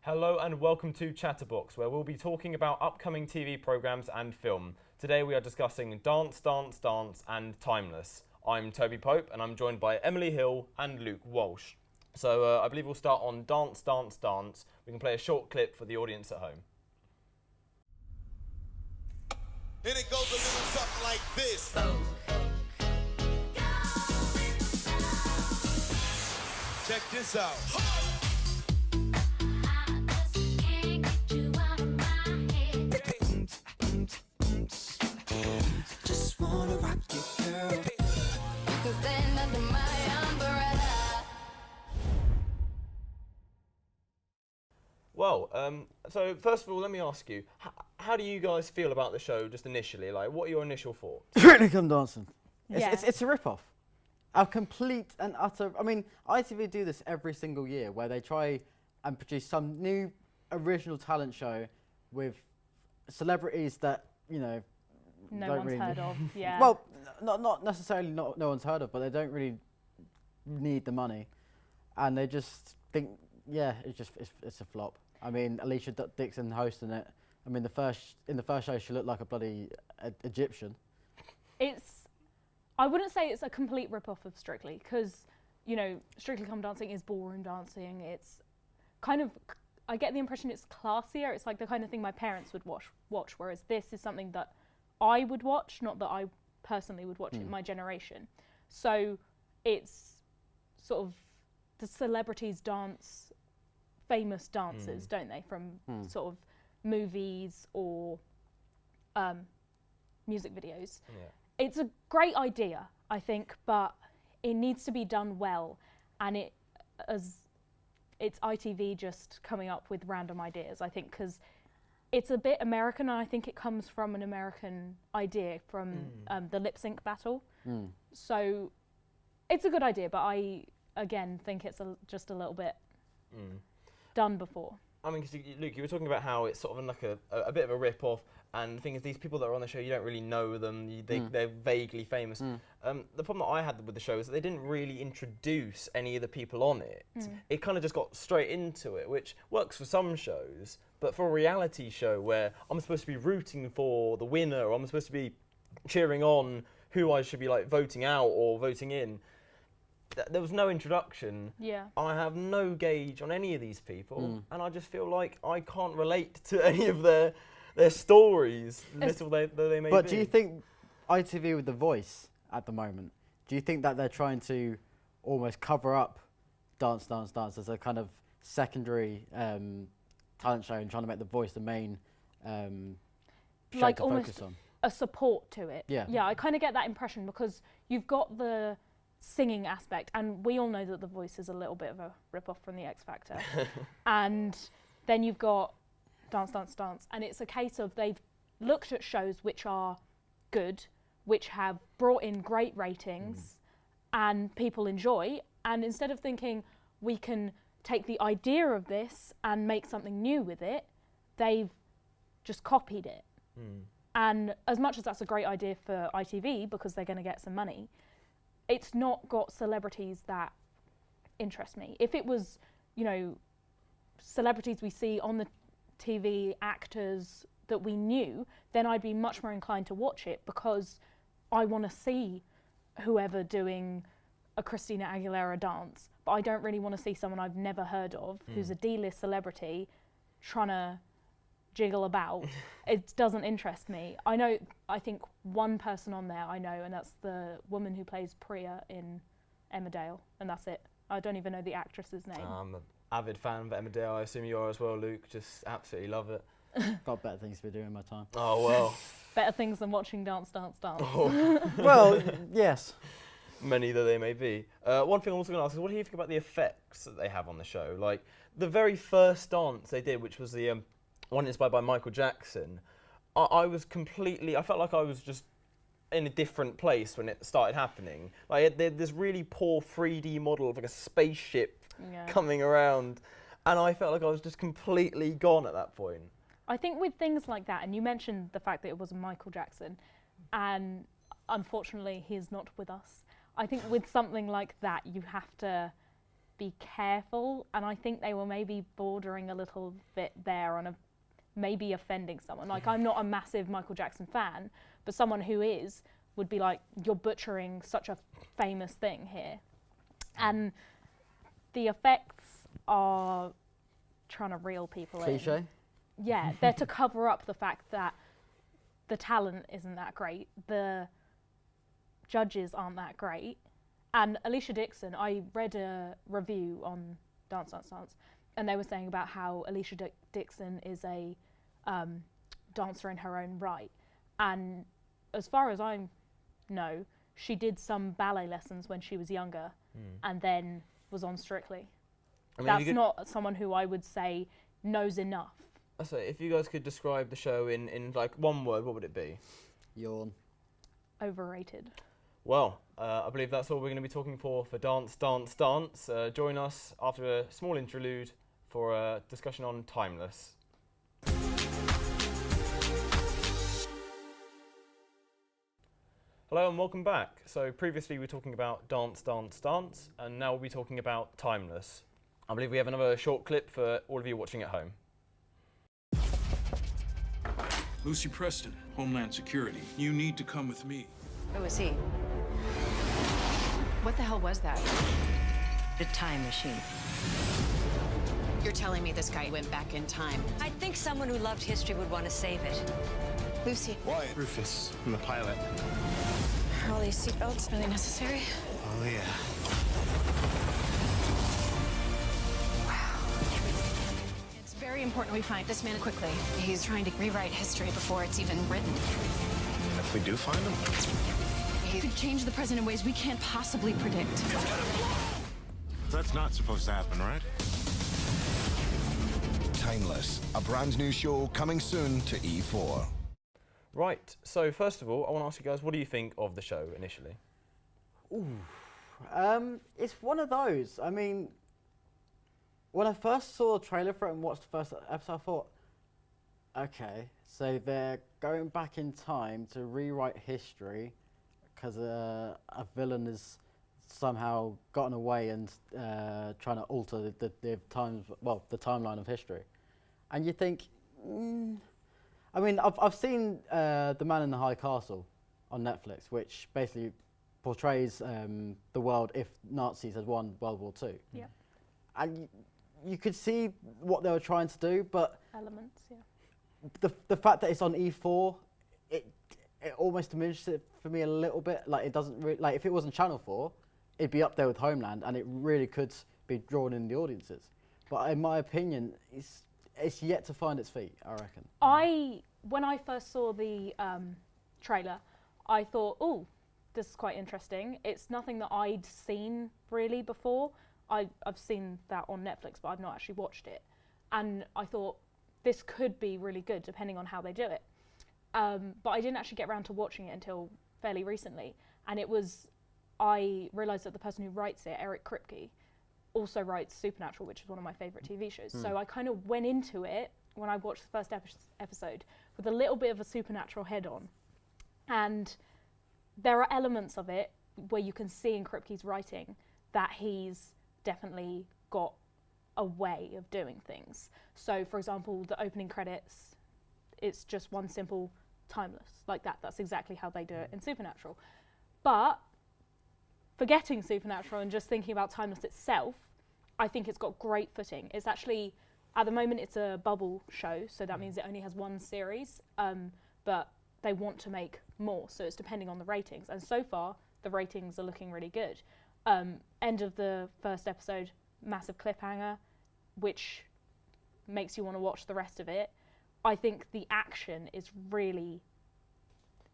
Hello and welcome to Chatterbox, where we'll be talking about upcoming TV programmes and film. Today we are discussing Dance, Dance, Dance and Timeless. I'm Toby Pope and I'm joined by Emily Hill and Luke Walsh. So I believe we'll start on Dance, Dance, Dance. We can play a short clip for the audience at home. And it goes a little something like this. Check this out. Just wanna rock you, girl. 'Cause they're under my umbrella. Well, so first of all, let me ask you, how do you guys feel about the show just initially? Like, what are your initial thoughts? Strictly Come Dancing. Yeah. It's a rip-off. A complete and utter... I mean, ITV do this every single year where they try and produce some new original talent show with celebrities that, you know... No don't one's really heard of, yeah. Well, not necessarily no one's heard of, but they don't really need the money. And they just think, yeah, it's a flop. I mean, Alicia Dixon hosting it. I mean, in the first show, she looked like a bloody Egyptian. I wouldn't say it's a complete rip-off of Strictly, because, you know, Strictly Come Dancing is ballroom dancing. It's kind of, I get the impression it's classier. It's like the kind of thing my parents would watch, whereas this is something that I would watch, not that I personally would watch in my generation. So it's sort of the celebrities dance famous dances, don't they, from sort of movies or music videos. Yeah. It's a great idea, I think, but it needs to be done well, and it's ITV just coming up with random ideas, I think, because it's a bit American, and I think it comes from an American idea from the lip sync battle. So it's a good idea, but I, again, think it's just a little bit done before. I mean, 'cause Luke, you were talking about how it's sort of like a bit of a rip-off, and the thing is, these people that are on the show, you don't really know them, they're vaguely famous. The problem that I had with the show is that they didn't really introduce any of the people on it. It kind of just got straight into it, which works for some shows, but for a reality show where I'm supposed to be rooting for the winner, or I'm supposed to be cheering on who I should be like voting out or voting in, there was no introduction. Yeah. I have no gauge on any of these people, and I just feel like I can't relate to any of their stories, little they may be. But do you think ITV with The Voice at the moment, do you think that they're trying to almost cover up Dance, Dance, Dance as a kind of secondary talent show and trying to make The Voice the main show Like to almost focus on? a support to it. Yeah. Yeah, I kind of get that impression because you've got the singing aspect, and we all know that The Voice is a little bit of a rip-off from the X Factor. And then you've got Dance, Dance, Dance, and it's a case of they've looked at shows which are good, which have brought in great ratings and people enjoy, and instead of thinking we can take the idea of this and make something new with it, they've just copied it. And as much as that's a great idea for ITV because they're going to get some money, it's not got celebrities that interest me. If it was, you know, celebrities we see on the TV, actors that we knew, then I'd be much more inclined to watch it because I want to see whoever doing a Christina Aguilera dance. But I don't really want to see someone I've never heard of who's a D-list celebrity trying to jiggle about. It doesn't interest me. I think one person on there I know, and that's the woman who plays Priya in Emmerdale, and that's it. I don't even know the actress's name. I'm an avid fan of Emmerdale. I assume you are as well, Luke. Just absolutely love it. Got better things to be doing in my time. Oh, well. Better things than watching Dance, Dance, Dance. Well, yes. Many that they may be. One thing I'm also going to ask is, what do you think about the effects that they have on the show? Like, the very first dance they did, which was the one inspired by Michael Jackson, I felt like I was just in a different place when it started happening. Like, they had this really poor 3D model of like a spaceship coming around, and I felt like I was just completely gone at that point. I think with things like that, and you mentioned the fact that it was Michael Jackson, and unfortunately he's not with us. I think with something like that, you have to be careful, and I think they were maybe bordering a little bit there on maybe offending someone. Like, I'm not a massive Michael Jackson fan, but someone who is would be like, you're butchering such a famous thing here. And the effects are trying to reel people in. Cliche? Yeah, they're to cover up the fact that the talent isn't that great, the judges aren't that great. And Alicia Dixon, I read a review on Dance Dance Dance, and they were saying about how Alicia Dixon is a dancer in her own right. And as far as I know, she did some ballet lessons when she was younger and then was on Strictly. I mean, that's not someone who I would say knows enough. So if you guys could describe the show in like one word, what would it be? Yawn. Overrated. Well, I believe that's all we're going to be talking for Dance, Dance, Dance. Join us after a small interlude for a discussion on Timeless. Hello and welcome back. So previously we were talking about Dance, Dance, Dance, and now we'll be talking about Timeless. I believe we have another short clip for all of you watching at home. Lucy Preston, Homeland Security. You need to come with me. Who was he? What the hell was that? The time machine. You're telling me this guy went back in time? I think someone who loved history would want to save it. Lucy. Wyatt. Rufus, I'm the pilot. Are all these seatbelts really necessary? Oh, yeah. It's very important we find this man quickly. He's trying to rewrite history before it's even written. If we do find him, He could change the present in ways we can't possibly predict. that's not supposed to happen, right? Timeless, a brand new show coming soon to E4. Right, so first of all, I want to ask you guys, what do you think of the show initially? It's one of those. I mean, when I first saw the trailer for it and watched the first episode, I thought, okay, so they're going back in time to rewrite history because a villain has somehow gotten away and trying to alter the timeline of history. And you think, I mean, I've seen The Man in the High Castle on Netflix, which basically portrays the world if Nazis had won World War II. Yeah. And you could see what they were trying to do, but Elements, yeah. the fact that it's on E4, it almost diminishes it for me a little bit. Like, it doesn't really, like, if it was on Channel 4, it'd be up there with Homeland, and it really could be drawing in the audiences. But in my opinion, it's yet to find its feet, I reckon. When I first saw the trailer, I thought, oh, this is quite interesting. It's nothing that I'd seen really before. I've seen that on Netflix, but I've not actually watched it. And I thought, this could be really good, depending on how they do it. But I didn't actually get around to watching it until fairly recently. And I realised that the person who writes it, Eric Kripke, also writes Supernatural, which is one of my favourite TV shows. So I kind of went into it, when I watched the first episode, with a little bit of a Supernatural head on. And there are elements of it where you can see in Kripke's writing that he's definitely got a way of doing things. So, for example, the opening credits, it's just one simple timeless, like that. That's exactly how they do it in Supernatural. But forgetting Supernatural and just thinking about Timeless itself, I think it's got great footing. It's actually, at the moment, it's a bubble show, so that means it only has one series, but they want to make more, so it's depending on the ratings. And so far, the ratings are looking really good. End of the first episode, massive cliffhanger, which makes you want to watch the rest of it. I think the action is really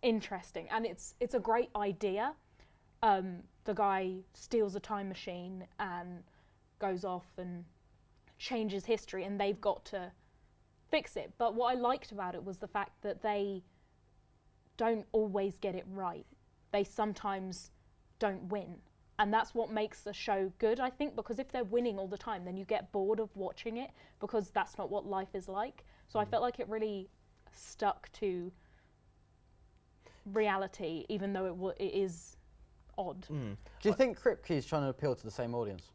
interesting, and it's a great idea. The guy steals a time machine and goes off and changes history, and they've got to fix it. But what I liked about it was the fact that they don't always get it right. They sometimes don't win. And that's what makes the show good, I think, because if they're winning all the time, then you get bored of watching it, because that's not what life is like. So I felt like it really stuck to reality, even though it is odd. Do you think Kripke's trying to appeal to the same audience?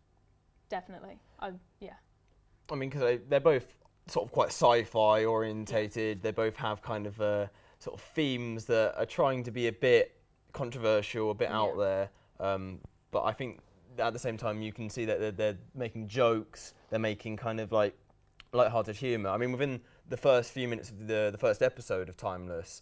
definitely. Yeah. I mean, because they're both sort of quite sci-fi orientated. They both have kind of sort of themes that are trying to be a bit controversial, a bit out there. But I think at the same time, you can see that they're making jokes. They're making kind of like light-hearted humour. I mean, within the first few minutes of the first episode of Timeless,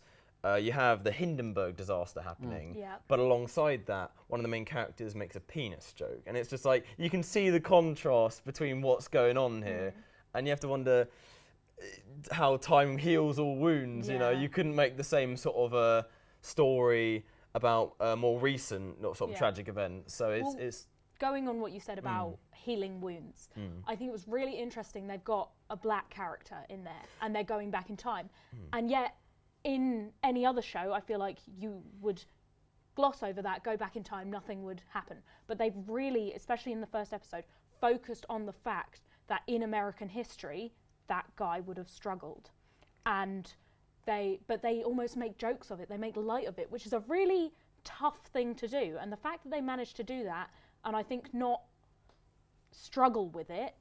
you have the Hindenburg disaster happening, but alongside that, one of the main characters makes a penis joke, and it's just like you can see the contrast between what's going on here, and you have to wonder how time heals all wounds. You know, you couldn't make the same sort of story about a more recent, not sort of tragic event. So it's going on what you said about healing wounds. I think it was really interesting. They've got a black character in there, and they're going back in time, and yet in any other show, I feel like you would gloss over that, go back in time, nothing would happen. But they've really, especially in the first episode, focused on the fact that in American history, that guy would have struggled. And they almost make jokes of it, they make light of it, which is a really tough thing to do. And the fact that they managed to do that, and I think not struggle with it,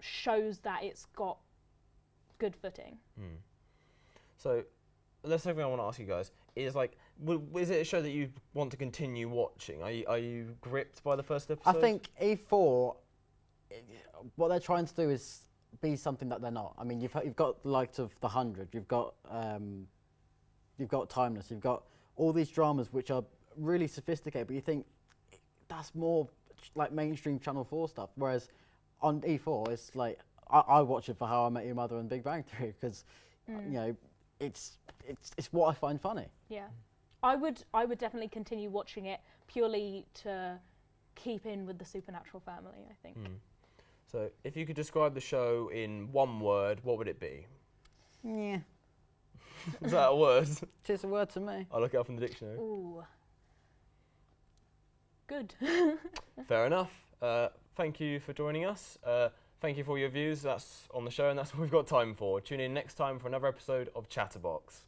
shows that it's got good footing. So, that's something I want to ask you guys. Is like, is it a show that you want to continue watching? Are you gripped by the first episode? I think E4, what they're trying to do is be something that they're not. I mean, you've got the likes of The 100, you've got Timeless, you've got all these dramas which are really sophisticated, but you think that's more like mainstream Channel 4 stuff. Whereas on E4, it's like I watch it for How I Met Your Mother and Big Bang Theory because you know. It's what I find funny. Yeah, I would definitely continue watching it purely to keep in with the Supernatural family, I think. So, if you could describe the show in one word, what would it be? Yeah. Is that a word? It's a word to me. I'll look it up in the dictionary. Ooh. Good. Fair enough. Thank you for joining us. Thank you for your views. That's on the show, and that's what we've got time for. Tune in next time for another episode of Chatterbox.